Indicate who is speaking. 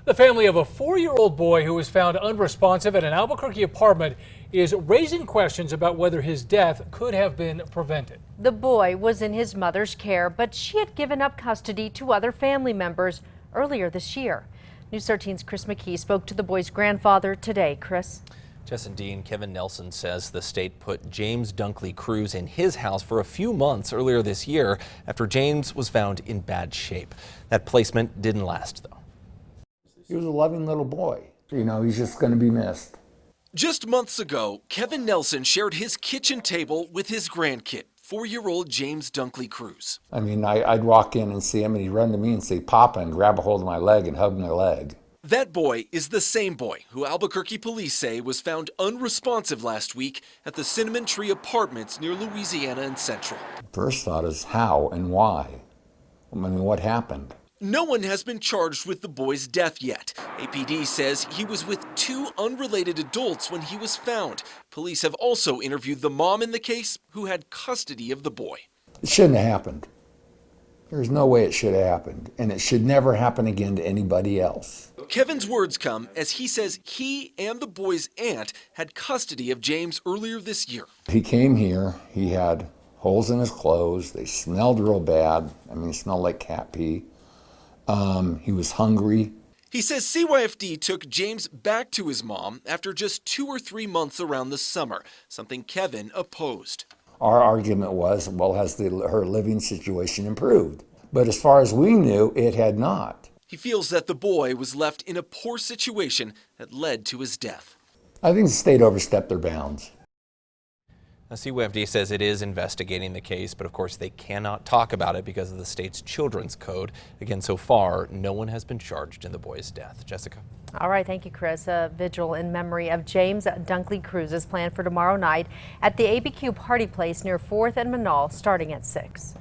Speaker 1: The family of a 4-year-old boy who was found unresponsive at an Albuquerque apartment is raising questions about whether his death could have been prevented.
Speaker 2: The boy was in his mother's care, but she had given up custody to other family members earlier this year. News 13's Chris McKee spoke to the boy's grandfather today. Chris.
Speaker 3: Jess and Dean, Kevin Nelson says the state put James Dunkley Cruz in his house for a few months earlier this year after James was found in bad shape. That placement didn't last, though.
Speaker 4: He was a loving little boy. You know, he's just going to be missed.
Speaker 5: Just months ago, Kevin Nelson shared his kitchen table with his grandkid, 4-year-old James Dunkley Cruz.
Speaker 4: I mean, I'd walk in and see him, and he'd run to me and say, "Papa," and grab a hold of my leg and hug my leg.
Speaker 5: That boy is the same boy who Albuquerque police say was found unresponsive last week at the Cinnamon Tree Apartments near Louisiana and Central.
Speaker 4: First thought is how and why. I mean, what happened?
Speaker 5: No one has been charged with the boy's death yet. APD says he was with 2 unrelated adults when he was found. Police have also interviewed the mom in the case who had custody of the boy.
Speaker 4: It shouldn't have happened. There's no way it should have happened, and it should never happen again to anybody else.
Speaker 5: Kevin's words come as he says he and the boy's aunt had custody of James earlier this year.
Speaker 4: He came here, he had holes in his clothes, they smelled real bad. I mean, it smelled like cat pee. He was hungry.
Speaker 5: He says CYFD took James back to his mom after just 2 or 3 months around the summer, something Kevin opposed.
Speaker 4: Our argument was, well, has her living situation improved? But as far as we knew, it had not.
Speaker 5: He feels that the boy was left in a poor situation that led to his death.
Speaker 4: I think the state overstepped their bounds.
Speaker 3: Now, CYFD says it is investigating the case, but of course they cannot talk about it because of the state's children's code. Again, so far, no one has been charged in the boy's death. Jessica.
Speaker 2: All right, thank you, Chris. A vigil in memory of James Dunkley Cruz is planned for tomorrow night at the ABQ Party Place near 4th and Manal, starting at 6.